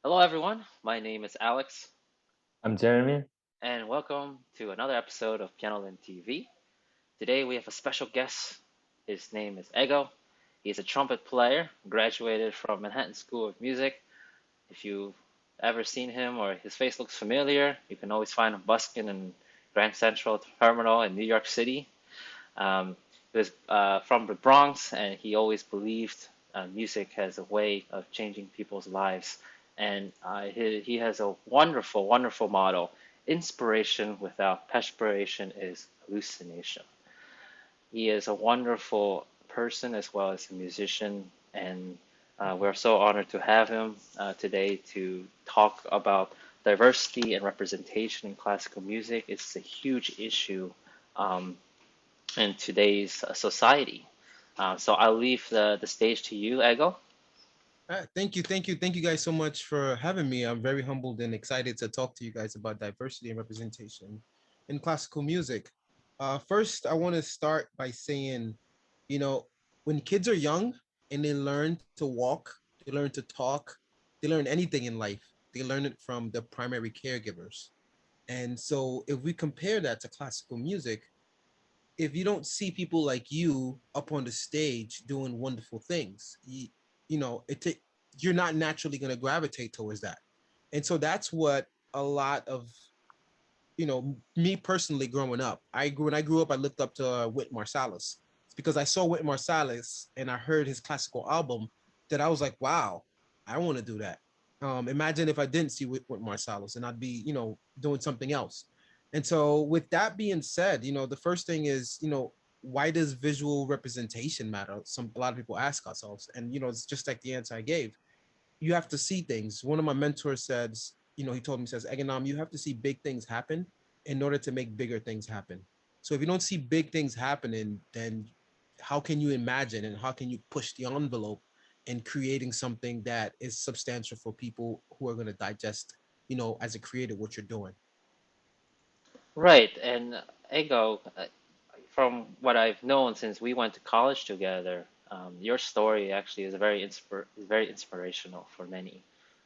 Hello, everyone. My name is Alex, I'm Jeremy. and welcome to another episode of Pianolin TV. Today, we have a special guest. His name is Ego. He's a trumpet player, graduated from Manhattan School of Music. If you've ever seen him or his face looks familiar, you can always find him busking in Grand Central Terminal in New York City. He was from the Bronx, and he always believed music has a way of changing people's lives. And he has a wonderful, wonderful motto: inspiration without perspiration is hallucination. He is a wonderful person as well as a musician, and we're so honored to have him today to talk about diversity and representation in classical music. It's a huge issue um, in today's society. So I'll leave the stage to you, Ego. Thank you guys so much for having me. I'm very humbled and excited to talk to you guys about diversity and representation in classical music. First, I want to start by saying, you know, when kids are young and they learn to walk, they learn to talk, they learn anything in life, they learn it from the primary caregivers. And so, if we compare that to classical music, if you don't see people like you up on the stage doing wonderful things, you know, you're not naturally going to gravitate towards that. And so that's what a lot of, me personally growing up, when I grew up, I looked up to Whit Marsalis. It's because I saw Whit Marsalis and I heard his classical album that I was like, wow, I want to do that. Imagine if I didn't see Whit Marsalis and I'd be, doing something else. And so, with that being said, the first thing is, why does visual representation matter? A lot of people ask ourselves, and it's just like the answer I gave. You have to see things. One of my mentors says, he told me, says, Eganam, you have to see big things happen in order to make bigger things happen. So if you don't see big things happening, then how can you imagine and how can you push the envelope in creating something that is substantial for people who are going to digest, as a creator, what you're doing? Right, and Ego, from what I've known since we went to college together, your story actually is very inspirational for many.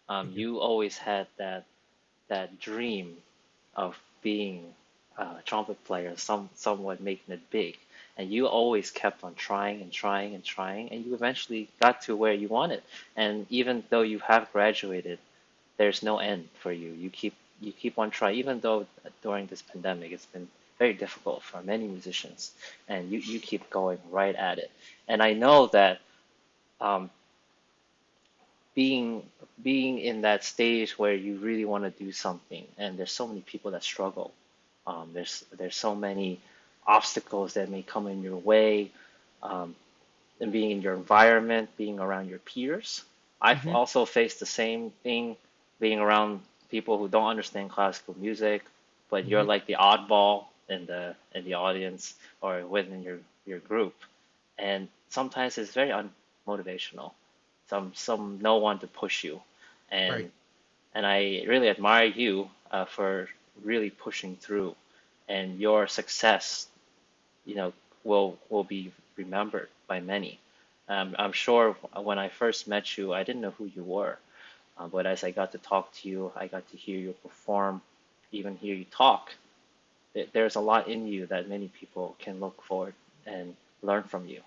Thank you. You always had that dream of being a trumpet player, somewhat making it big, and you always kept on trying and trying and trying, and you eventually got to where you wanted. And even though you have graduated, there's no end for you. You keep on trying, even though during this pandemic it's been very difficult for many musicians, and you keep going right at it. And I know that um, being being in that stage where you really want to do something, and there's so many people that struggle. There's so many obstacles that may come in your way, um, and being in your environment, being around your peers. I've Hmm. also faced the same thing, being around people who don't understand classical music, but you're Hmm. like the oddball in the audience or within your group, and sometimes it's very unmotivational. Some no one to push you, Right. and I really admire you for really pushing through, and your success, you know, will be remembered by many. I'm sure when I first met you, I didn't know who you were, but as I got to talk to you, I got to hear you perform. even hear you talk, there's a lot in you that many people can look forward and learn from you.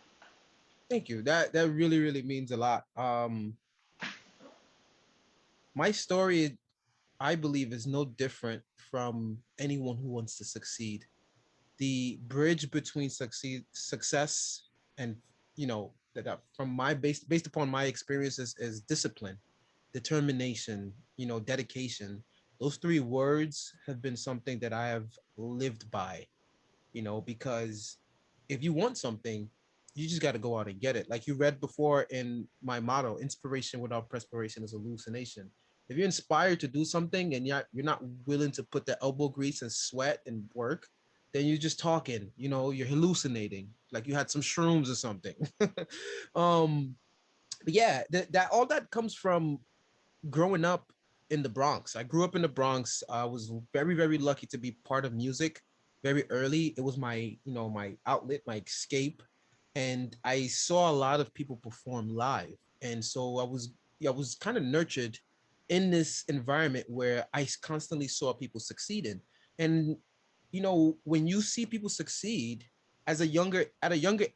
Thank you. That really really means a lot. My story, I believe, is no different from anyone who wants to succeed. The bridge between success and, that from my based upon my experiences, is discipline, determination, dedication. Those three words have been something that I have lived by, because if you want something, you just got to go out and get it. Like you read before in my motto, inspiration without perspiration is hallucination. If you're inspired to do something and you're not willing to put the elbow grease and sweat and work, then you're just talking, you're hallucinating, like you had some shrooms or something. um, but yeah, that all that comes from growing up in the Bronx. I grew up in the Bronx. I was very, very lucky to be part of music very early. It was my, my outlet, my escape. And I saw a lot of people perform live. And so I was kind of nurtured in this environment where I constantly saw people succeeding. And when you see people succeed at a younger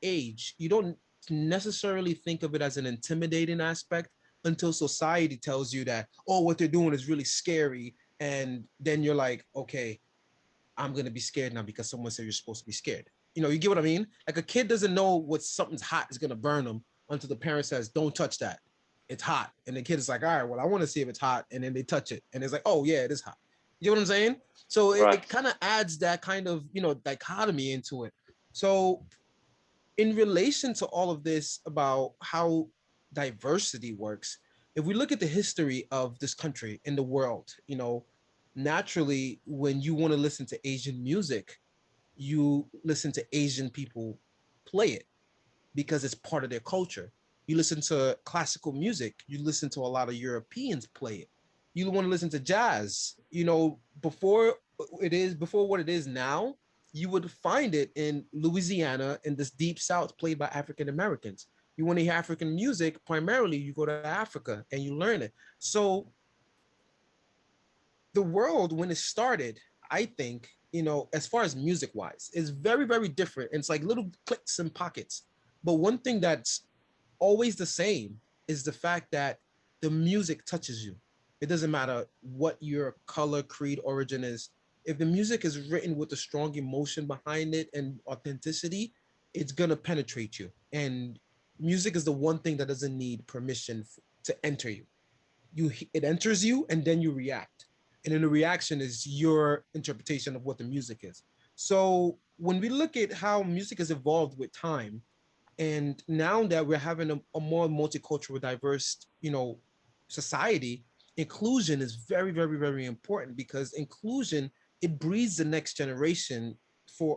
age, you don't necessarily think of it as an intimidating aspect until society tells you that, oh, what they're doing is really scary. And then you're like, okay, I'm going to be scared now because someone said you're supposed to be scared. You get what I mean? Like a kid doesn't know what something's hot is going to burn them until the parent says, don't touch that. It's hot. And the kid is like, all right, well, I want to see if it's hot. And then they touch it. And it's like, oh, yeah, it is hot. You know what I'm saying? So it Correct. kind of adds that kind of, dichotomy into it. So in relation to all of this about how diversity works, if we look at the history of this country in the world, naturally, when you want to listen to Asian music, you listen to Asian people play it because it's part of their culture. You listen to classical music, you listen to a lot of Europeans play it. You want to listen to jazz, before what it is now, you would find it in Louisiana in this deep south played by African Americans. You want to hear African music, primarily you go to Africa and you learn it. So the world when it started, I think, as far as music wise, is very, very different. It's like little clicks and pockets. But one thing that's always the same is the fact that the music touches you. It doesn't matter what your color, creed, origin is. If the music is written with a strong emotion behind it and authenticity, it's going to penetrate you. And music is the one thing that doesn't need permission to enter you. It enters you and then you react, and then the reaction is your interpretation of what the music is. So when we look at how music has evolved with time, and now that we're having a more multicultural, diverse, society, inclusion is very, very, very important, because inclusion, it breeds the next generation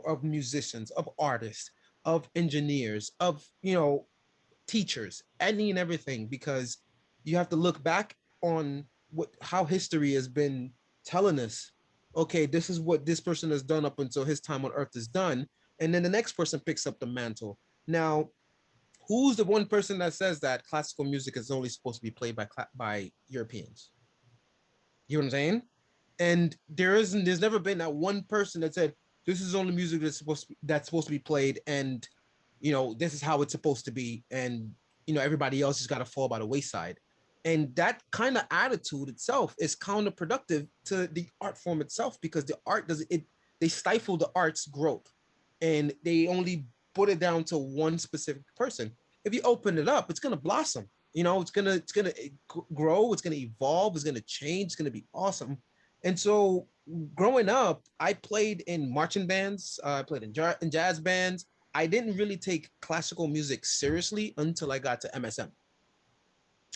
of musicians, of artists, of engineers, of teachers, any and everything, because you have to look back on how history has been telling us, okay, this is what this person has done up until his time on earth is done, and then the next person picks up the mantle. Now, who's the one person that says that classical music is only supposed to be played by Europeans? You know what I'm saying? And there's never been that one person that said this is only music that's supposed to be played, and this is how it's supposed to be, and everybody else just got to fall by the wayside. And that kind of attitude itself is counterproductive to the art form itself, because the art doesn't it they stifle the art's growth, and they only put it down to one specific person. If you open it up, it's going to blossom. It's gonna grow, it's gonna evolve, it's gonna change, it's gonna be awesome. And so growing up, I played in marching bands, I played in jazz bands. I didn't really take classical music seriously until I got to MSM.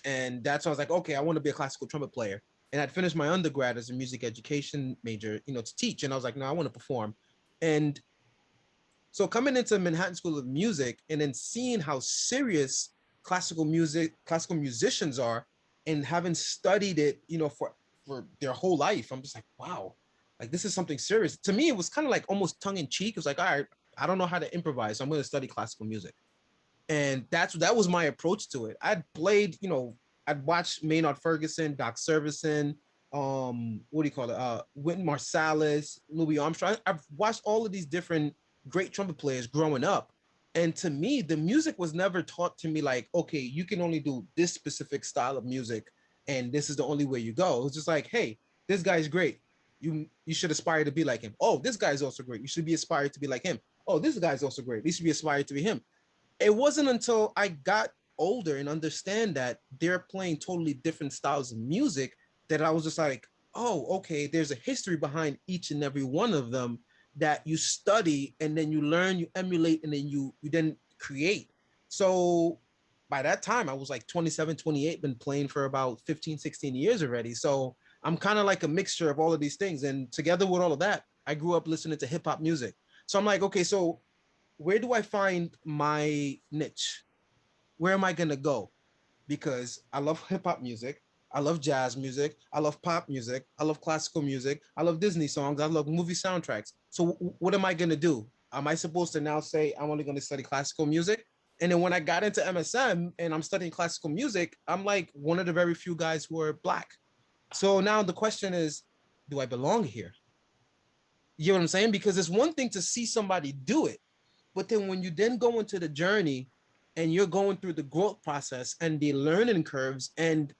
And that's why I was like, okay, I want to be a classical trumpet player. And I'd finished my undergrad as a music education major, to teach. And I was like, no, I want to perform. And so coming into Manhattan School of Music and then seeing how serious classical musicians are, and having studied it, for their whole life, I'm just like, wow, like this is something serious. To me, it was kind of like almost tongue in cheek. It was like, all right, I don't know how to improvise, so I'm going to study classical music. And that was my approach to it. I'd watched Maynard Ferguson, Doc Servison, what do you call it? Wynton Marsalis, Louis Armstrong. I've watched all of these different great trumpet players growing up. And to me, the music was never taught to me like, okay, you can only do this specific style of music and this is the only way you go. It was just like, hey, this guy's great. You should aspire to be like him. Oh, this guy's also great. You should be aspired to be like him. Oh, this guy's also great. You should be aspired to be him. It wasn't until I got older and understand that they're playing totally different styles of music that I was just like, oh, okay, there's a history behind each and every one of them that you study and then you learn, you emulate, and then you then create. So by that time, I was like 27, 28, been playing for about 15, 16 years already. So I'm kind of like a mixture of all of these things. And together with all of that, I grew up listening to hip hop music. So I'm like, okay, so where do I find my niche? Where am I gonna go? Because I love hip hop music, I love jazz music, I love pop music, I love classical music, I love Disney songs, I love movie soundtracks. So what am I gonna do? Am I supposed to now say I'm only gonna study classical music? And then when I got into MSM and I'm studying classical music, I'm like one of the very few guys who are black. So now the question is, do I belong here? You know what I'm saying? Because it's one thing to see somebody do it, but then when you then go into the journey and you're going through the growth process and the learning curves, and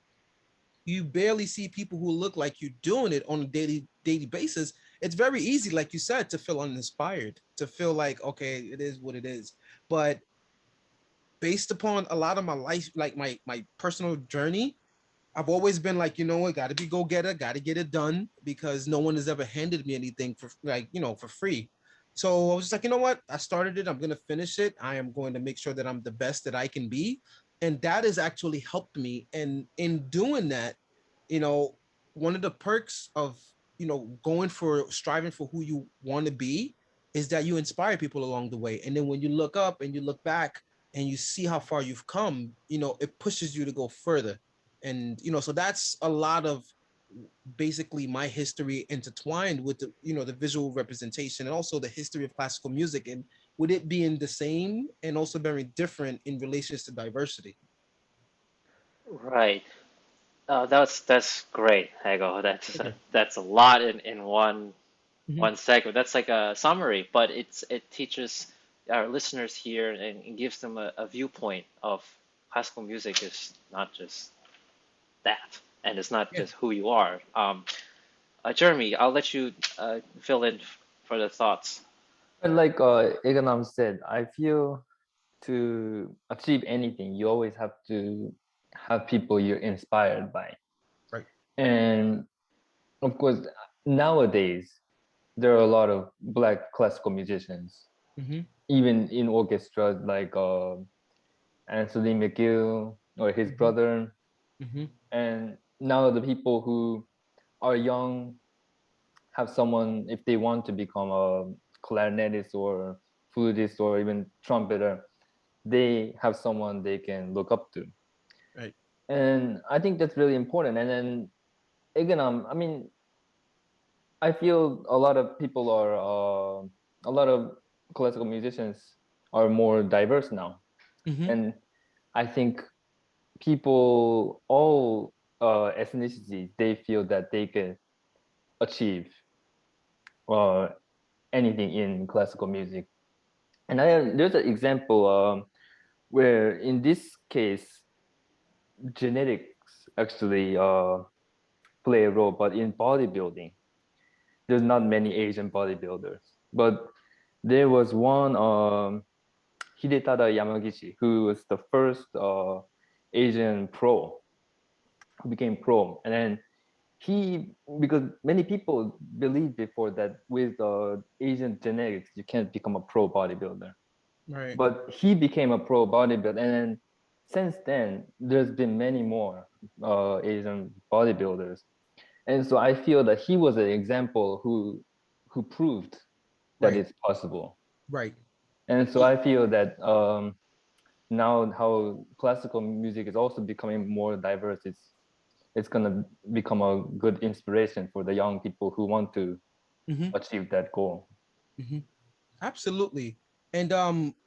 you barely see people who look like you doing it on a daily basis, it's very easy, like you said, to feel uninspired, to feel like, okay, it is what it is. But based upon a lot of my life, like my personal journey, I've always been like, you know what, got to be go getter, got to get it done, because no one has ever handed me anything for, like, for free. So I was just like, you know what, I started it, I'm gonna finish it. I am going to make sure that I'm the best that I can be, and that has actually helped me. And in doing that, you know, one of the perks of going for striving for who you want to be is that you inspire people along the way. And then when you look up and you look back and you see how far you've come, it pushes you to go further. And so that's a lot of basically my history intertwined with the visual representation and also the history of classical music, and with it being the same and also very different in relations to diversity. Right. That's great, Hego. Okay. That's a lot in Mm-hmm. one segment. That's like a summary, but it teaches our listeners here and gives them a viewpoint of classical music is not just that, and it's not Yeah. just who you are. Jeremy, I'll let you fill in for the thoughts. And like Eganam said, I feel to achieve anything, you always have to have people you're inspired by. Right. And of course, nowadays, there are a lot of black classical musicians, Mm-hmm. even in orchestras like Anthony McGill or his Mm-hmm. brother. Mm-hmm. And now the people who are young have someone, if they want to become a clarinetist or flutist or even trumpeter, they have someone they can look up to. Right. And I think that's really important. And then Eganam, I mean, I feel a lot of people are, a lot of classical musicians are more diverse now. Mm-hmm. And I think people, all ethnicities, they feel that they can achieve uh, anything in classical music. And there's an example where, in this case, genetics actually play a role, but in bodybuilding, there's not many Asian bodybuilders. But there was one, Hidetada Yamagishi, who was the first Asian pro, who became pro. And then because many people believed before that with Asian genetics, you can't become a pro bodybuilder. Right. But he became a pro bodybuilder. And then since then, there's been many more Asian bodybuilders. And so I feel that he was an example who proved that Right. it's possible. Right. And so I feel that now how classical music is also becoming more diverse, it's gonna become a good inspiration for the young people who want to Mm-hmm. achieve that goal. Mm-hmm. Absolutely. And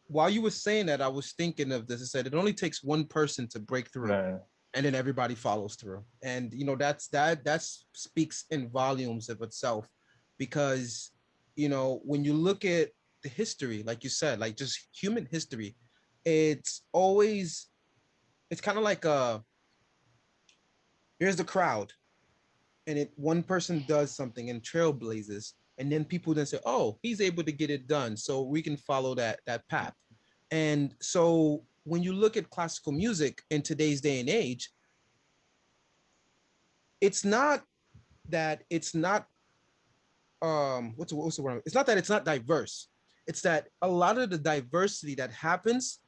while you were saying that, I was thinking of this. I said it only takes one person to break through. Right. and then everybody follows through. And that speaks in volumes of itself, because when you look at the history, like you said, like just human history, it's always, it's kind of like here's the crowd, and one person does something and trailblazes, and then people then say, oh, he's able to get it done, so we can follow that path. And so when you look at classical music in today's day and age, it's not that it's not what's the word? It's not that it's not diverse. It's that a lot of the diversity that happens,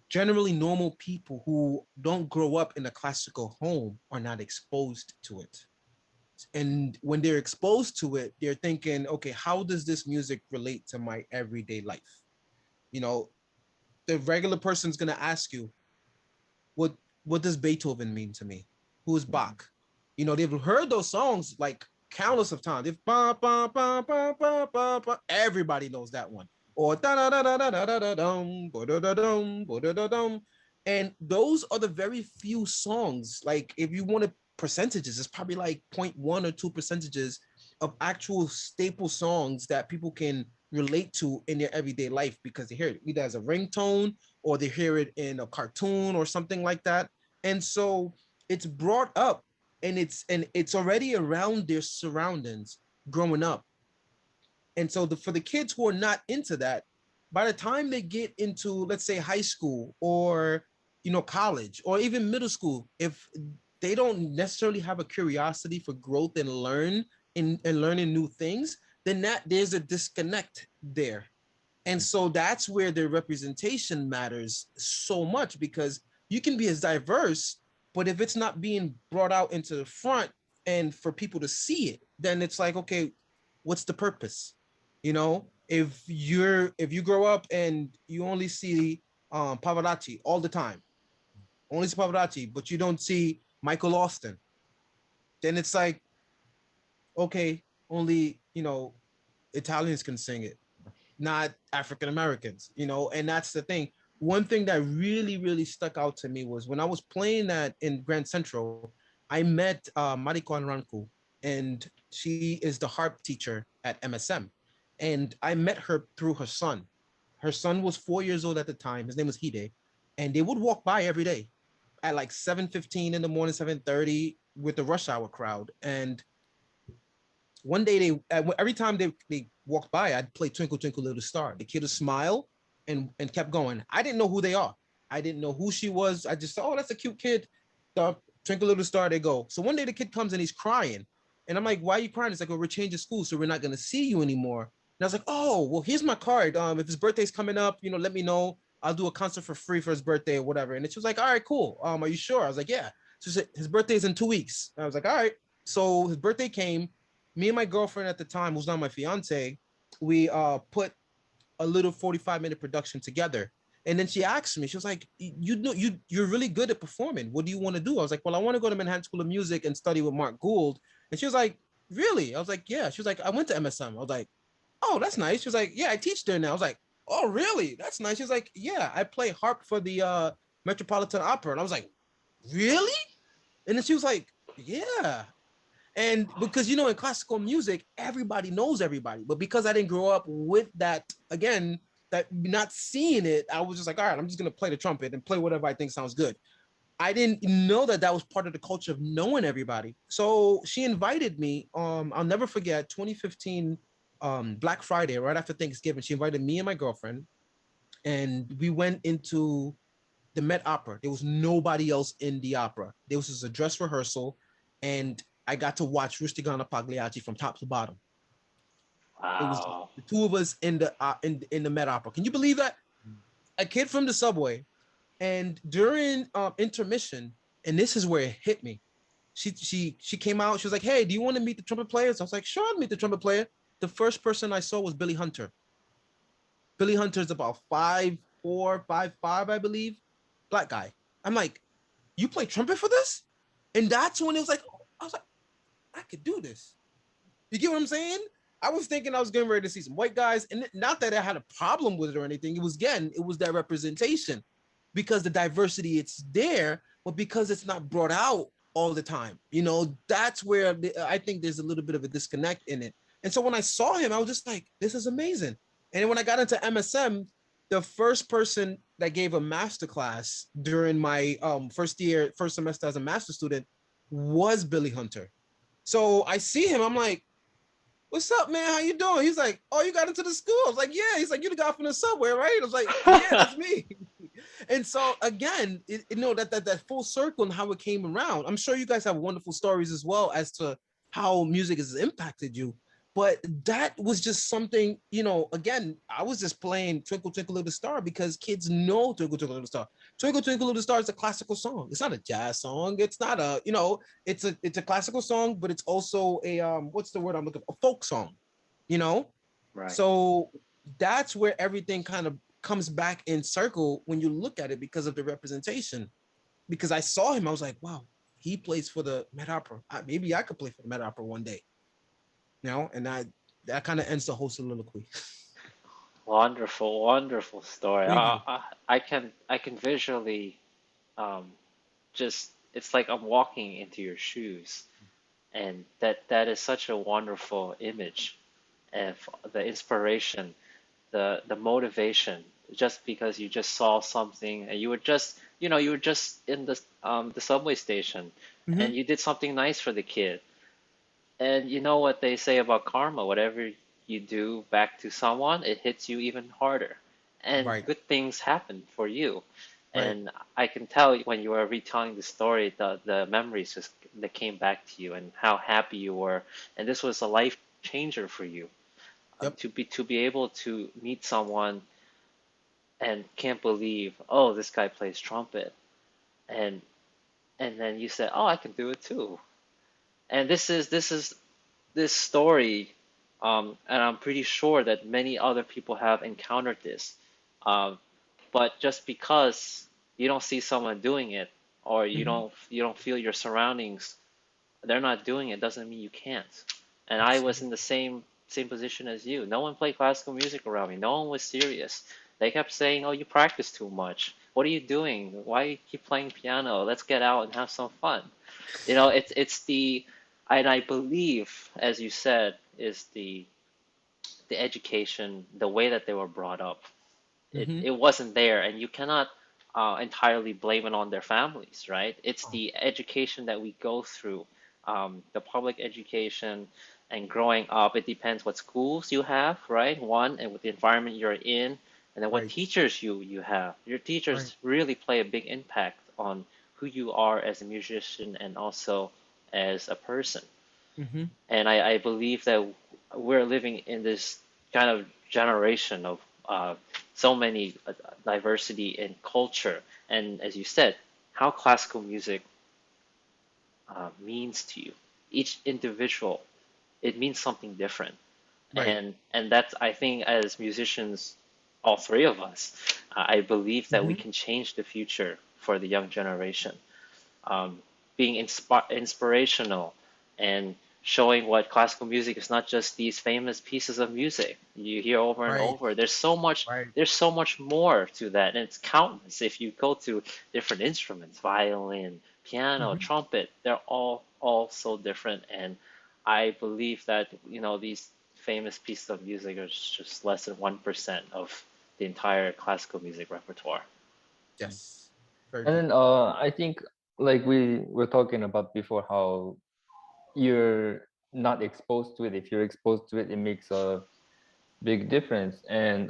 generally normal people who don't grow up in a classical home are not exposed to it. And when they're exposed to it, they're thinking, okay, how does this music relate to my everyday life? You know, the regular person's gonna ask you, what what does Beethoven mean to me? Who is Bach? They've heard those songs like countless of times. If ba, ba, ba, ba, ba, ba, ba, everybody knows that one. Or da da da da da da da da dum, ba da da dum, ba da da dum. And those are the very few songs. Like if you want to percentages, it's probably like 0.1 or 2 percentages of actual staple songs that people can relate to in their everyday life, because they hear it either as a ringtone or they hear it in a cartoon or something like that. And so it's brought up, and it's already around their surroundings growing up. And so for the kids who are not into that, by the time they get into, let's say, high school or college or even middle school, if they don't necessarily have a curiosity for growth and learning new things, then there's a disconnect there. And so that's where the representation matters so much, because you can be as diverse, but if it's not being brought out into the front and for people to see it, then it's like, okay, what's the purpose? If you grow up and you only see Pavarotti all the time, only see Pavarotti, but you don't see Michael Austin, then it's like, okay, only Italians can sing it, not African Americans, and that's the thing. One thing that really, really stuck out to me was when I was playing that in Grand Central, I met Mariko Anranku, and she is the harp teacher at MSM. And I met her through her son. Her son was 4 years old at the time. His name was Hide. And they would walk by every day at like 7:15 in the morning, 7:30 with the rush hour crowd. And one day every time they walked by, I'd play Twinkle Twinkle Little Star. The kid would smile and kept going. I didn't know who they are. I didn't know who she was. I just thought, oh, that's a cute kid. The Twinkle Little Star, they go. So one day the kid comes and he's crying. And I'm like, why are you crying? It's like, well, we're changing school, so we're not going to see you anymore. And I was like, oh, well, here's my card. If his birthday's coming up, let me know. I'll do a concert for free for his birthday or whatever. And she was like, all right, cool. Are you sure? I was like, yeah. So she said, his birthday's in 2 weeks. And I was like, all right. So his birthday came. Me and my girlfriend at the time, who's now my fiance, we put a little 45-minute production together. And then she asked me, she was like, you're really good at performing. What do you want to do? I was like, well, I want to go to Manhattan School of Music and study with Mark Gould. And she was like, really? I was like, yeah. She was like, I went to MSM. I was like, oh, that's nice. She was like, yeah, I teach there now. I was like, oh, really? That's nice. She was like, yeah, I play harp for the Metropolitan Opera. And I was like, really? And then she was like, yeah. And because, in classical music, everybody knows everybody. But because I didn't grow up with that, again, that not seeing it, I was just like, all right, I'm just going to play the trumpet and play whatever I think sounds good. I didn't know that was part of the culture of knowing everybody. So she invited me. I'll never forget 2015 Black Friday, right after Thanksgiving. She invited me and my girlfriend, and we went into the Met Opera. There was nobody else in the opera. There was just a dress rehearsal, and I got to watch Rusticana Pagliacci from top to bottom. Wow. It was the two of us in the Met Opera. Can you believe that? A kid from the subway, and during intermission, and this is where it hit me. She came out. She was like, "Hey, do you want to meet the trumpet players?" I was like, "Sure, I'll meet the trumpet player." The first person I saw was Billy Hunter. Billy Hunter's about 5'4", 5'5", I believe, black guy. I'm like, "You play trumpet for this?" And that's when it was like, I was like, I could do this. You get what I'm saying? I was thinking I was getting ready to see some white guys, and not that I had a problem with it or anything. It was that representation, because the diversity, it's there, but because it's not brought out all the time, you know, that's where I think there's a little bit of a disconnect in it. And so when I saw him, I was just like, this is amazing. And then when I got into MSM, the first person that gave a master class during my first semester as a master student was Billy Hunter. So I see him, I'm like, what's up, man? How you doing? He's like, oh, you got into the school. I was like, yeah. He's like, you the guy from the subway, right? I was like, yeah, that's me. And so again, you know, that full circle and how it came around. I'm sure you guys have wonderful stories as well as to how music has impacted you. But that was just something, you know, again, I was just playing Twinkle Twinkle Little Star because kids know Twinkle Twinkle Little Star. Twinkle Twinkle Little Star is a classical song. It's not a jazz song. It's not a, you know, it's a classical song, but it's also a what's the word I'm looking for? A folk song, you know? Right. So that's where everything kind of comes back in circle when you look at it because of the representation. Because I saw him, I was like, wow, he plays for the Met Opera. Maybe I could play for the Met Opera one day. You know, and that kind of ends the whole soliloquy. Wonderful, wonderful story. Thank you. I can visually um, just it's like I'm walking into your shoes, and that is such a wonderful image of the inspiration, the motivation. Just because you just saw something and you were just you were just in the subway station, Mm-hmm. and you did something nice for the kid. And you know what they say about karma, whatever you do back to someone, it hits you even harder. And Right, good things happen for you. right. And I can tell when you were retelling the story, the memories just that came back to you and how happy you were. And this was a life changer for you. Yep. To be able to meet someone and can't believe, oh, this guy plays trumpet. And and then you said, oh, I can do it too. And this is this story, and I'm pretty sure that many other people have encountered this. Um, but just because you don't see someone doing it, or Mm-hmm. you don't feel your surroundings, they're not doing it, doesn't mean you can't. And I was in Absolutely. the same position as you. No one played classical music around me. No one was serious. They kept saying, "Oh, you practice too much. What are you doing? Why you keep playing piano? Let's get out and have some fun." It's the and I believe, as you said, is the education, the way that they were brought up. Mm-hmm. It wasn't there, and you cannot entirely blame it on their families, right? It's Oh, the education that we go through, the public education, and growing up. It depends what schools you have, right? One, and with the environment you're in, and then what right, teachers you have. Your right. teachers really play a big impact on who you are as a musician and also as a person. Mm-hmm. And I believe that we're living in this kind of generation of so many diversity in culture. And as you said, how classical music means to you. Each individual, it means something different. Right. And that's, I think, as musicians, all three of us, I believe that we Mm-hmm. can change the future for the young generation, um, being inspirational and showing what classical music is not just these famous pieces of music you hear over and Right. over. Right. There's so much more to that, and it's countless. If you go to different instruments, violin, piano, Mm-hmm. trumpet, they're all so different. And I believe that these famous pieces of music are just less than 1% of the entire classical music repertoire. Yes. Very And true. then I think like we were talking about before, how you're not exposed to it. If you're exposed to it, it makes a big difference. And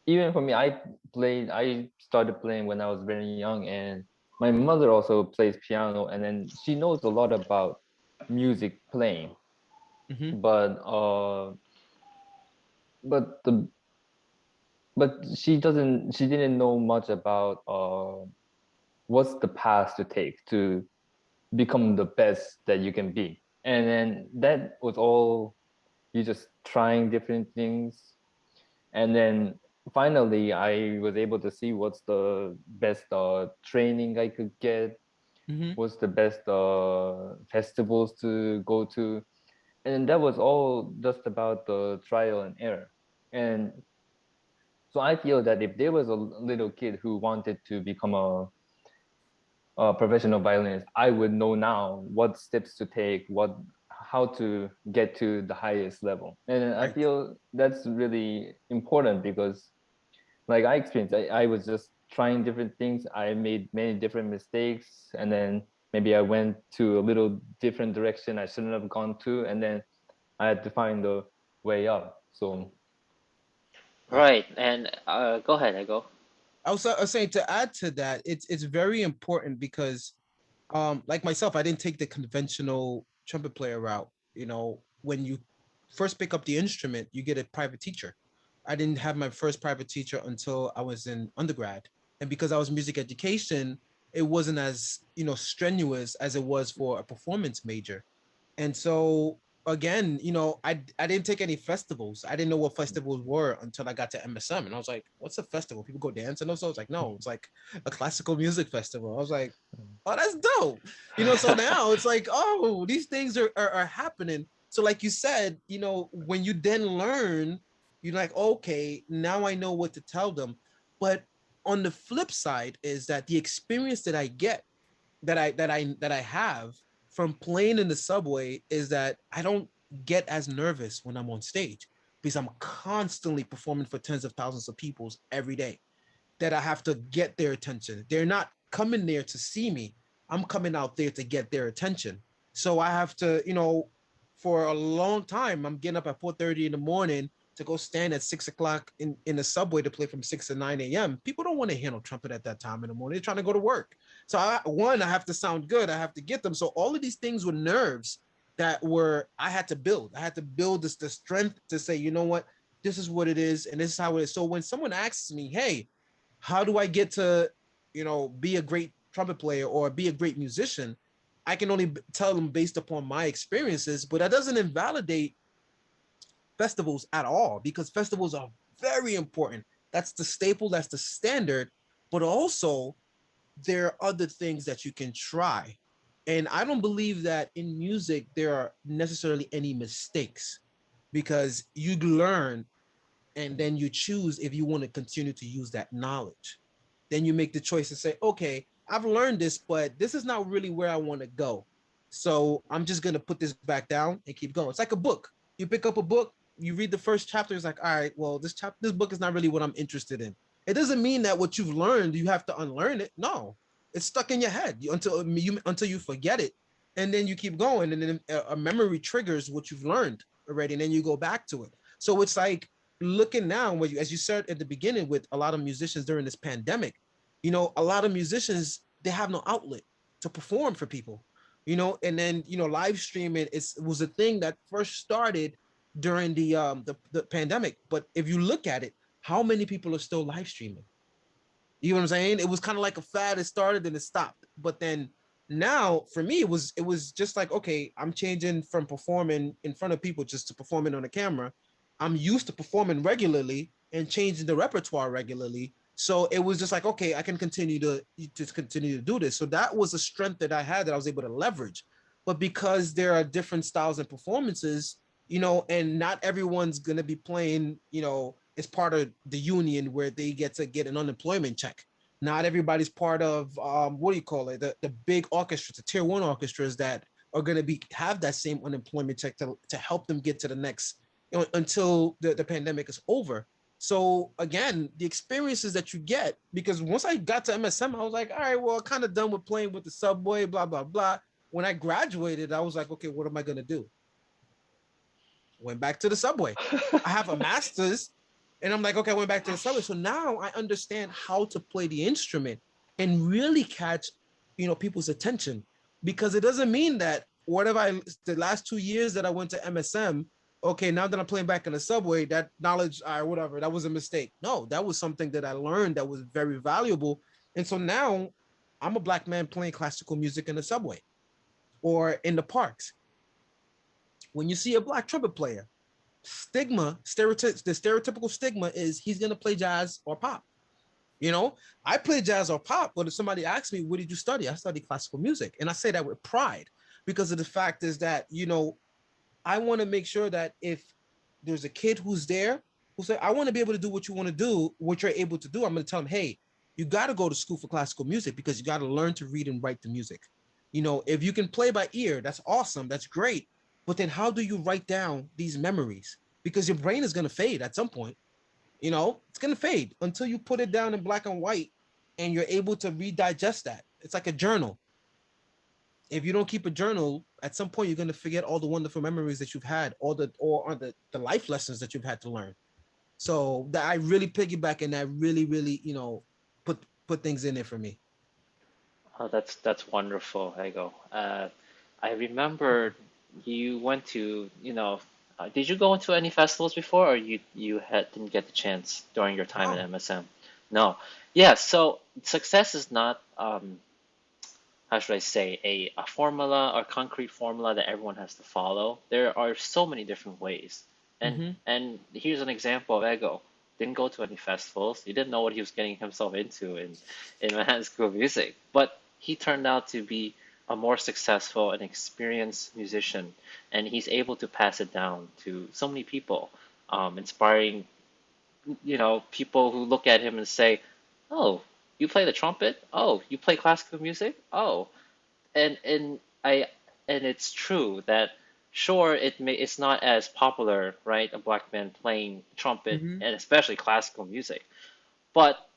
even for me, I started playing when I was very young, and my mother also plays piano, and then she knows a lot about music playing, Mm-hmm. but but the but she didn't know much about what's the path to take to become the best that you can be. And then that was all, you just trying different things. And then finally I was able to see what's the best training I could get, Mm-hmm. what's the best festivals to go to. And that was all just about the trial and error. And so I feel that if there was a little kid who wanted to become professional violinist, I would know now what steps to take, how to get to the highest level. And I Right. feel that's really important because, like I experienced, I was just trying different things. I made many different mistakes, and then maybe I went to a little different direction I shouldn't have gone to, and then I had to find a way up. So Yeah. Right, and go ahead, Ego. I was saying, to add to that, it's very important because like myself, I didn't take the conventional trumpet player route. You know, when you first pick up the instrument, you get a private teacher. I didn't have my first private teacher until I was in undergrad. And because I was music education, it wasn't as, strenuous as it was for a performance major. And so again, I didn't take any festivals. I didn't know what festivals were until I got to MSM. And I was like, what's a festival? People go dance. And also I was like, no, it's like a classical music festival. I was like, oh, that's dope. So now it's like, oh, these things are happening. So like you said, when you then learn, you're like, okay, now I know what to tell them. But on the flip side is that the experience that I get, that I have from playing in the subway, is that I don't get as nervous when I'm on stage because I'm constantly performing for tens of thousands of people every day, that I have to get their attention. They're not coming there to see me. I'm coming out there to get their attention. So I have to, for a long time, I'm getting up at 4:30 in the morning to go stand at 6 o'clock in the subway to play from 6 to 9 a.m. People don't want to hear no trumpet at that time in the morning. They're trying to go to work. So I have to sound good. I have to get them. So all of these things were nerves I had to build. I had to build the strength to say, you know what, this is what it is, and this is how it is. So when someone asks me, hey, how do I get to, be a great trumpet player or be a great musician? I can only tell them based upon my experiences, but that doesn't invalidate festivals at all, because festivals are very important. That's the staple, that's the standard, but also there are other things that you can try. And I don't believe that in music there are necessarily any mistakes, because you learn and then you choose if you want to continue to use that knowledge. Then you make the choice to say, okay, I've learned this, but this is not really where I want to go. So I'm just going to put this back down and keep going. It's like a book. You pick up a book, you read the first chapter, it's like, all right, well, this book is not really what I'm interested in. It doesn't mean that what you've learned, you have to unlearn it. No, it's stuck in your head until you forget it. And then you keep going, and then a memory triggers what you've learned already, and then you go back to it. So it's like, looking now, as you said at the beginning, with a lot of musicians during this pandemic, a lot of musicians, they have no outlet to perform for people, and then live streaming was a thing that first started during the pandemic. But if you look at it, how many people are still live streaming? You know what I'm saying? It was kind of like a fad. It started and it stopped. But then now for me, it was just like, okay, I'm changing from performing in front of people just to performing on a camera. I'm used to performing regularly and changing the repertoire regularly. So it was just like, okay, I can continue to do this. So that was a strength that I had that I was able to leverage. But because there are different styles and performances, and not everyone's gonna be playing, as part of the union where they get to get an unemployment check. Not everybody's part of what do you call it? The big orchestras, the tier one orchestras that are going to have that same unemployment check to help them get to the next, until the pandemic is over. So again, the experiences that you get, because once I got to MSM, I was like, all right, well, kind of done with playing with the subway, blah blah blah. When I graduated, I was like, okay, what am I going to do? Went back to the subway. I have a master's, and I'm like, okay, I went back to the subway. So now I understand how to play the instrument and really catch, people's attention. Because it doesn't mean that the last 2 years that I went to MSM, okay, now that I'm playing back in the subway, that knowledge, all right, whatever, that was a mistake. No, that was something that I learned that was very valuable. And so now I'm a Black man playing classical music in the subway or in the parks. When you see a Black trumpet player, the stereotypical stigma is he's going to play jazz or pop. I play jazz or pop, but if somebody asks me, what did you study? I studied classical music. And I say that with pride, because of the fact is that, I want to make sure that if there's a kid who's there who say, I want to be able to do what you want to do, what you're able to do, I'm going to tell them, hey, you got to go to school for classical music because you got to learn to read and write the music. You know, if you can play by ear, that's awesome. That's great. But then how do you write down these memories? Because your brain is going to fade at some point. You know, it's going to fade until you put it down in black and white and you're able to redigest that. It's like a journal. If you don't keep a journal, at some point you're going to forget all the wonderful memories that you've had, the life lessons that you've had to learn. So that I really piggyback and that really, you know, put things in there for me. Oh, that's wonderful, Ego. I remember you went to, did you go into any festivals before, or didn't get the chance during your time at No. MSM? No. Yeah, so success is not, how should I say, a formula or concrete formula that everyone has to follow. There are so many different ways. Mm-hmm. And here's an example of Ego. Didn't go to any festivals. He didn't know what he was getting himself into in Manhattan School of Music. But he turned out to be a more successful and experienced musician, and he's able to pass it down to so many people, inspiring, people who look at him and say, "Oh, you play the trumpet? Oh, you play classical music? Oh." And I and it's true that sure it's not as popular, right? A black man playing trumpet Mm-hmm. and especially classical music, but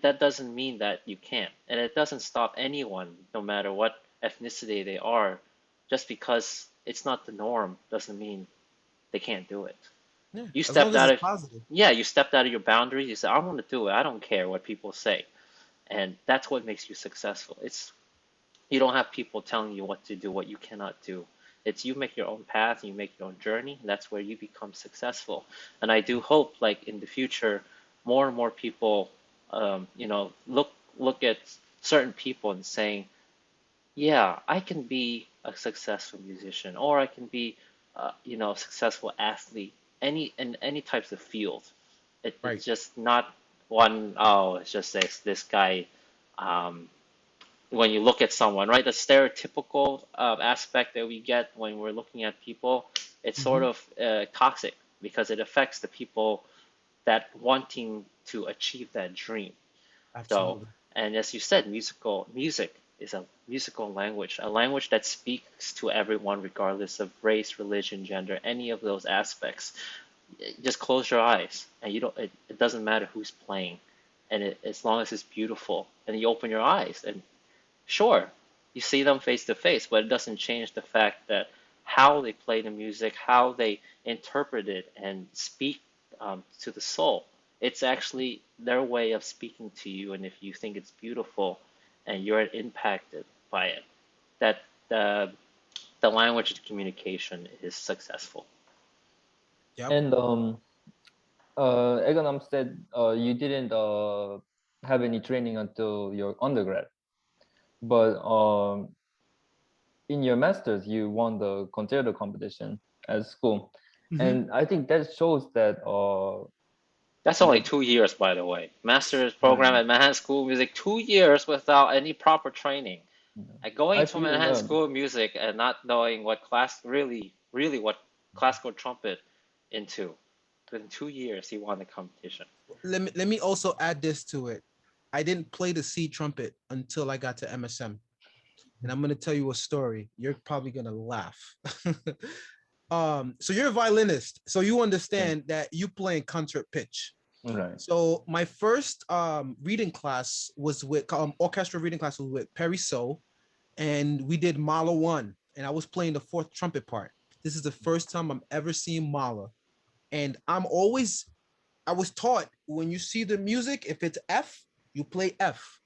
that doesn't mean that you can't, and it doesn't stop anyone, no matter what ethnicity they are, just because it's not the norm doesn't mean they can't do it. Yeah. You As long stepped as out it's of positive. Yeah, you stepped out of your boundaries. You said, "I want to do it. I don't care what people say," and that's what makes you successful. It's You don't have people telling you what to do, what you cannot do. It's you make your own path, you make your own journey, and that's where you become successful. And I do hope, like in the future, more and more people, look at certain people and saying, "Yeah, I can be a successful musician, or I can be, a successful athlete, any types of field." Right. It's just not one. Oh, it's just this guy. Um, when you look at someone, right? The stereotypical aspect that we get when we're looking at people, it's sort Mm-hmm. of toxic because it affects the people that wanting to achieve that dream. So, Absolutely. and as you said, music is a musical language, a language that speaks to everyone regardless of race, religion, gender, any of those aspects. Just close your eyes, and you don't. It doesn't matter who's playing, and as long as it's beautiful, and you open your eyes, and sure, you see them face to face, but it doesn't change the fact that how they play the music, how they interpret it and speak to the soul, it's actually their way of speaking to you. And if you think it's beautiful and you're impacted by it, that the language of communication is successful. Yep. And Eganam said you didn't have any training until your undergrad, but in your masters you won the concerto competition at school, Mm-hmm. and I think that shows that That's only like 2 years, by the way. Master's program right, at Manhattan School of Music, 2 years without any proper training. Like going I to feel Manhattan School of Music and not knowing what really what classical trumpet into. Within 2 years, he won the competition. Let me also add this to it. I didn't play the C trumpet until I got to MSM. And I'm gonna tell you a story. You're probably gonna laugh. So you're a violinist, so you understand that you play in concert pitch. right. So my first reading class was with orchestral reading class was with Perry So, and we did Mahler 1, and I was playing the fourth trumpet part. This is the first time I'm ever seeing Mahler, and I was taught when you see the music, if it's F, you play F.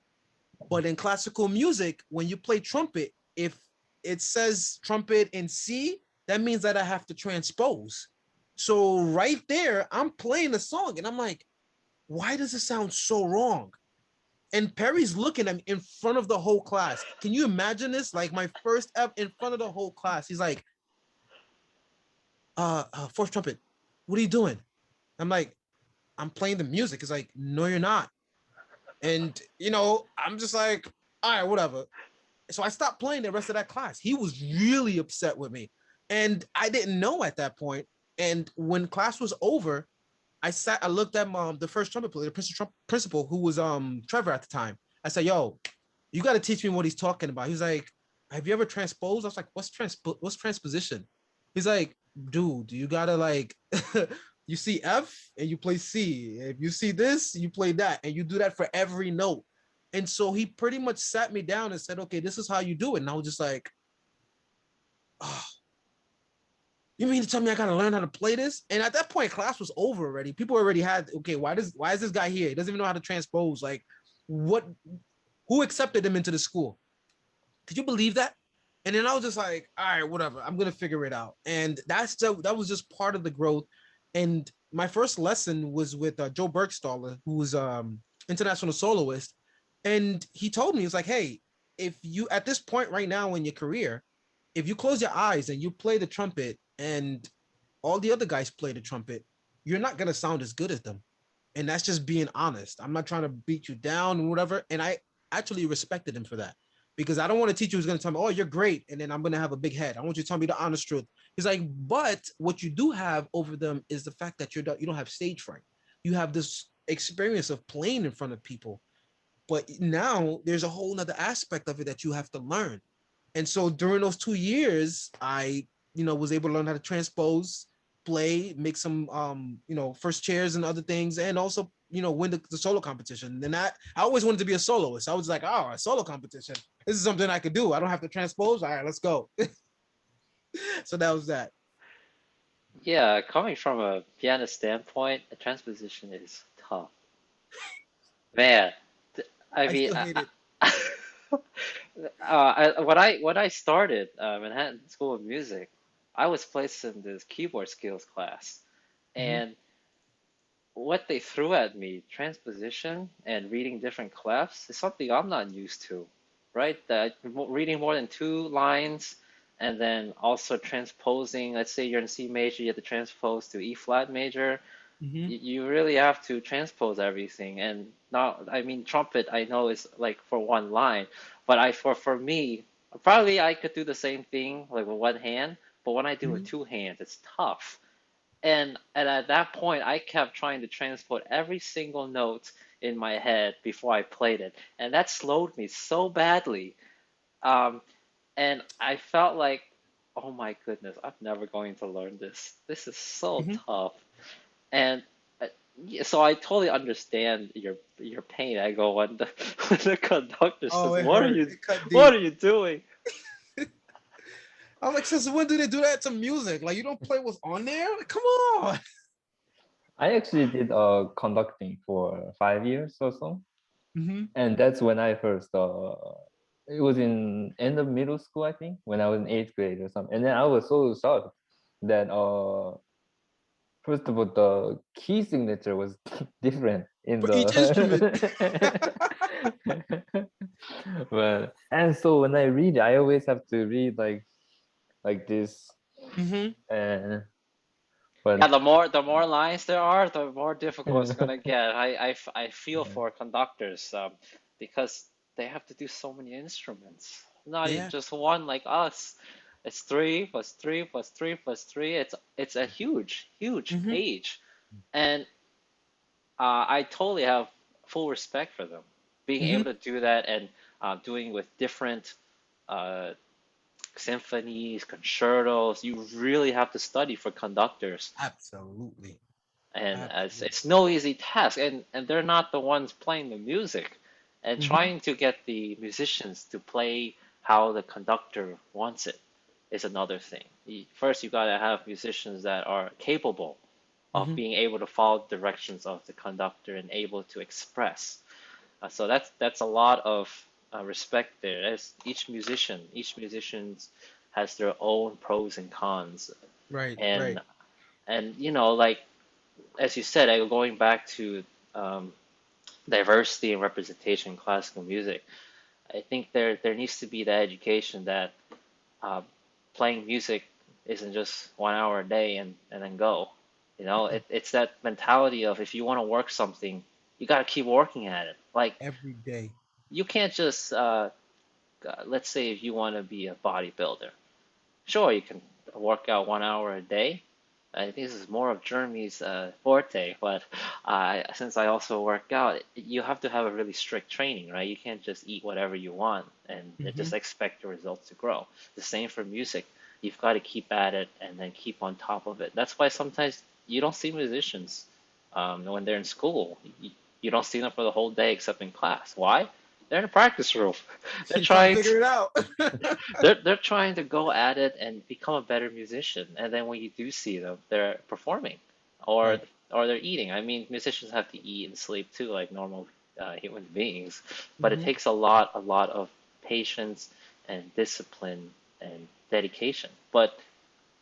But in classical music, when you play trumpet, if it says trumpet in C, that means that I have to transpose. So right there, I'm playing the song and I'm like, why does it sound so wrong? And Perry's looking at me in front of the whole class. Can you imagine this? Like my first F in front of the whole class. He's like, fourth trumpet, what are you doing? I'm like, I'm playing the music. It's like, no, you're not. And I'm just like, all right, whatever. So I stopped playing the rest of that class. He was really upset with me. And I didn't know at that point. And when class was over, I looked at the first trumpet player, the principal, who was Trevor at the time. I said, yo, you got to teach me what he's talking about. He's like, have you ever transposed? I was like, what's transposition? He's like, dude, you gotta like you see F and you play C. If you see this, you play that, and you do that for every note. And so he pretty much sat me down and said, okay, this is how you do it. And I was just like, oh, you mean to tell me I gotta learn how to play this? And at that point, class was over already. People already had, okay, why is this guy here? He doesn't even know how to transpose. Like, what? Who accepted him into the school? Could you believe that? And then I was just like, all right, whatever. I'm gonna figure it out. And that was just part of the growth. And my first lesson was with Joe Bergstaller, who's international soloist. And he told me, he's like, hey, if you at this point right now in your career, if you close your eyes and you play the trumpet and all the other guys play the trumpet, you're not gonna sound as good as them. And that's just being honest. I'm not trying to beat you down or whatever. And I actually respected him for that, because I don't want a teacher who's going to tell me, oh, you're great, and then I'm going to have a big head. I want you to tell me the honest truth. He's like, but what you do have over them is the fact that you don't have stage fright. You have this experience of playing in front of people, but now there's a whole other aspect of it that you have to learn. And so during those 2 years, I, was able to learn how to transpose, play, make some, first chairs and other things, and also, win the solo competition. And I always wanted to be a soloist. I was like, oh, a solo competition. This is something I could do. I don't have to transpose. All right, let's go. So that was that. Yeah, coming from a pianist standpoint, a transposition is tough. Man, I I mean, still hate it. when I started Manhattan School of Music, I was placed in this keyboard skills class, Mm-hmm. and what they threw at me, transposition and reading different clefs, is something I'm not used to, right? That reading more than two lines and then also transposing, let's say you're in C major, you have to transpose to E flat major. Mm-hmm. You really have to transpose everything. And not, I mean, trumpet I know is like for one line, but for me, probably I could do the same thing like with one hand, but when I do it with Mm-hmm. two hands, it's tough. And at that point, I kept trying to transport every single note in my head before I played it, and that slowed me so badly. Um, and I felt like, oh my goodness, I'm never going to learn this. This is so Mm-hmm. tough. And uh, yeah, so I totally understand your pain. I go when the when the conductor Oh, says, it hurt. It cut what deep. are you doing?" I'm like, since when do they do that to music? Like, you don't play what's on there? Like, come on. I actually did conducting for 5 years or so, Mm-hmm. and that's when I first. It was in end of middle school, I think, when I was in eighth grade or something. And then I was so shocked that first of all, the key signature was different in For each instrument. the. But and so when I read, I always have to read like this, Mm-hmm. and Yeah, but the more lines there are, the more difficult it's gonna get. I feel yeah. for conductors because they have to do so many instruments, not Yeah. just one like us. It's three plus three plus three plus three. It's a huge Mm-hmm. page, and I totally have full respect for them being Mm-hmm. able to do that and doing with different uh, symphonies, concertos. You really have to study for conductors. Absolutely. And as Absolutely. it's no easy task, and they're not the ones playing the music, and Mm-hmm. trying to get the musicians to play how the conductor wants it is another thing. First, you gotta have musicians that are capable of Mm-hmm. being able to follow directions of the conductor and able to express. So that's a lot of respect there. As each musician has their own pros and cons, Right. and Right. like as you said, going back to um, diversity and representation in classical music, I think there needs to be that education that uh, playing music isn't just 1 hour a day and then go. It's that mentality of if you want to work something, you got to keep working at it. Like Every day. you can't just let's say if you want to be a bodybuilder, sure you can work out 1 hour a day, I think this is more of Jeremy's forte, but since I also work out, you have to have a really strict training, right? You can't just eat whatever you want and Mm-hmm. just expect your results to grow. The same for music. You've got to keep at it and then keep on top of it. That's why sometimes you don't see musicians when they're in school. You don't see them for the whole day except in class. Why? They're in a practice room. They're Trying to trying figure it out. they're trying to go at it and become a better musician. And then when you do see them, they're performing or Right. or they're eating. I mean, musicians have to eat and sleep too, like normal human beings. But it Mm-hmm. takes a lot of patience and discipline and dedication. But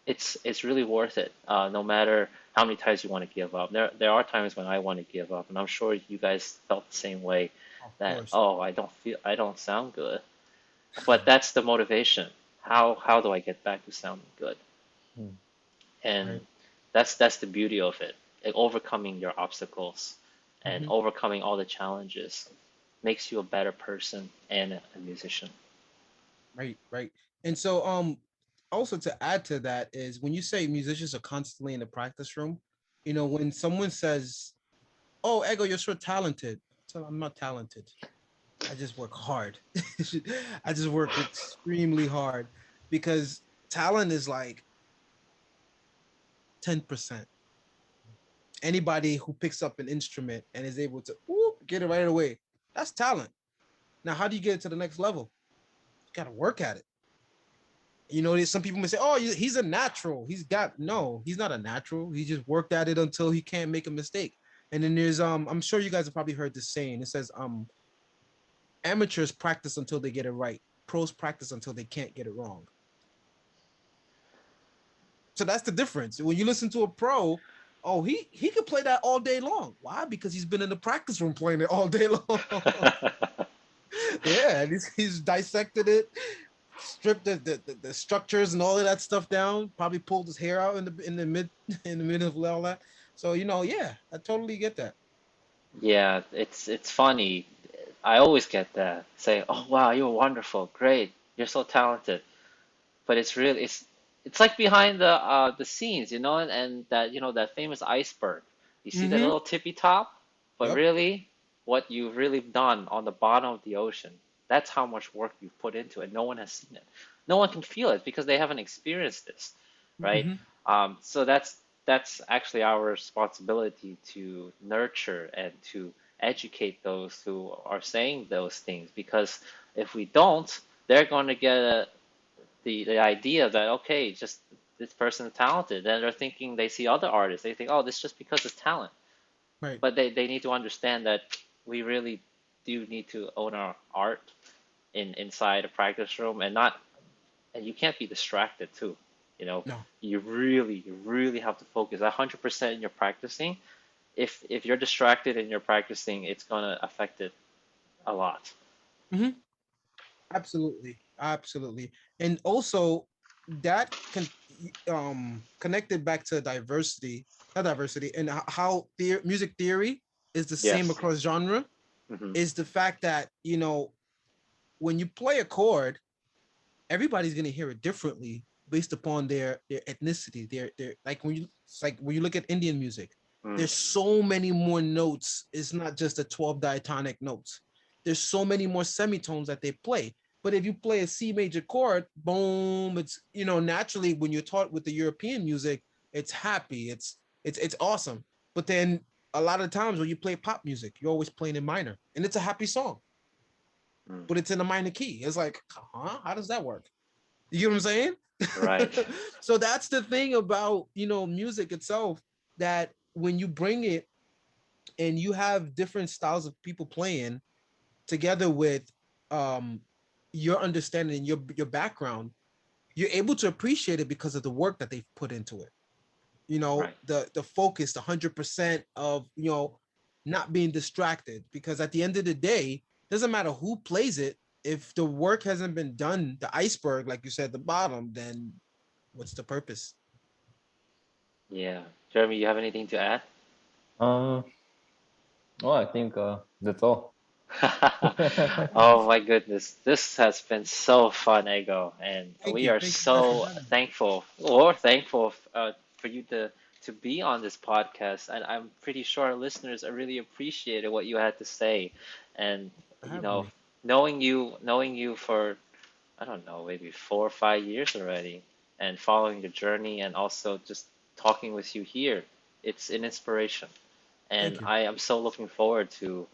it's really worth it, no matter how many times you want to give up. There are times when I want to give up, and I'm sure you guys felt the same way. Of That course. oh, I don't sound good, but that's the motivation. How do I get back to sounding good? Mm. And Right. that's the beauty of it. Like, overcoming your obstacles and Mm-hmm. overcoming all the challenges makes you a better person and a musician. Right. Right. And so, also to add to that is when you say musicians are constantly in the practice room, when someone says, "Oh, Ego, you're so talented," so I'm not talented. I just work hard. I just work extremely hard because talent is like 10%. Anybody who picks up an instrument and is able to get it right away, that's talent. Now, how do you get it to the next level? You got to work at it. There's some people may say, "Oh, he's a natural. No, he's not a natural. He just worked at it until he can't make a mistake." And then there's I'm sure you guys have probably heard this saying. It says amateurs practice until they get it right. Pros practice until they can't get it wrong. So that's the difference. When you listen to a pro, oh, he could play that all day long. Why? Because he's been in the practice room playing it all day long. Yeah, and he's dissected it, stripped the structures and all of that stuff down. Probably pulled his hair out in the middle of all that. So yeah, I totally get that. Yeah, it's funny. I always get that. Say, "Oh wow, you're wonderful, great, you're so talented." But it's like behind the scenes, and that that famous iceberg. You see that Mm-hmm. little tippy top, but Yep. really, what you've really done on the bottom of the ocean, that's how much work you've put into it. No one has seen it. No one can feel it because they haven't experienced this, right? Mm-hmm. So that's actually our responsibility to nurture and to educate those who are saying those things, because if we don't, they're going to get the idea that okay, just this person is talented. Then they're thinking they see other artists. They think, oh, this is just because it's talent. Right. But they need to understand that we really do need to own our art inside a practice room, and you can't be distracted too. You know, No. you really have to focus 100% in your practicing. If you're distracted in your practicing, it's gonna affect it a lot. Mm-hmm. Absolutely. Absolutely. And also that connected back to diversity, not diversity, and how music theory is the same Yes. across genre Hmm. is the fact that, when you play a chord, everybody's gonna hear it differently based upon their ethnicity. Their like when you it's like when you look at Indian music, Mm. there's so many more notes. It's not just the 12 diatonic notes. There's so many more semitones that they play. But if you play a C major chord, boom, it's naturally when you're taught with the European music, it's happy, it's awesome. But then a lot of times when you play pop music, you're always playing in minor, and it's a happy song, Mm. but it's in a minor key. It's like, huh? How does that work? You get what I'm saying? Right. So that's the thing about music itself, that when you bring it and you have different styles of people playing together with um your understanding, your background, you're able to appreciate it because of the work that they've put into it. Right. The focus, the 100% of not being distracted, because at the end of the day, doesn't matter who plays it. If the work hasn't been done, the iceberg, like you said, the bottom, then what's the purpose? Yeah. Jeremy, you have anything to add? Uh, well, I think that's all. Oh my goodness, this has been so fun, Ego, and we are Thank you guys for so having me. thankful or thankful for you to to be on this podcast, and I'm pretty sure our listeners are really appreciated what you had to say. And For you having know, me. knowing you for I don't know, maybe 4 or 5 years already, and following your journey, and also just talking with you here, it's an inspiration. And Thank you. I am so looking forward to,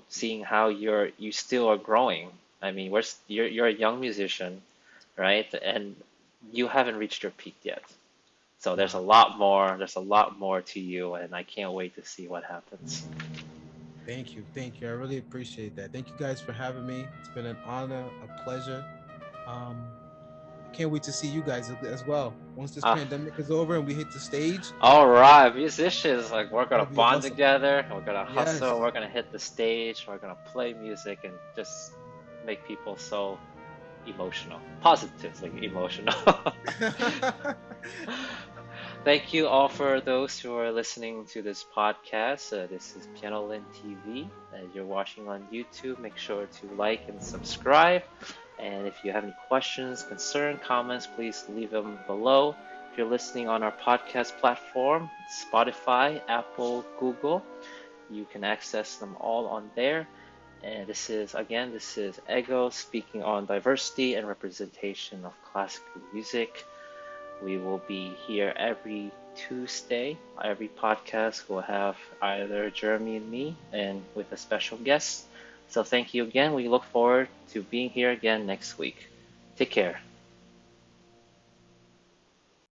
seeing how you still are growing. I mean, you're a young musician, right? And you haven't reached your peak yet. So there's a Wow. lot more, there's a lot more to you, and I can't wait to see what happens. Thank you. Thank you. I really appreciate that. Thank you guys for having me. It's been an honor, a pleasure. Um, I can't wait to see you guys as well. Once this Ah, pandemic is over and we hit the stage, all right, musicians, like we're gonna that'll be bond awesome. together, we're gonna hustle, Yes. we're gonna hit the stage, we're gonna play music and just make people so emotional, positively emotional. Thank you all for those who are listening to this podcast. This is Pianolin TV. You're watching on YouTube. Make sure to like and subscribe. And if you have any questions, concern, comments, please leave them below. If you're listening on our podcast platform, Spotify, Apple, Google, you can access them all on there. And this is Ego speaking on diversity and representation of classical music. We will be here every Tuesday. Every podcast will have either Jeremy and me, and with a special guest. So thank you again. We look forward to being here again next week. Take care.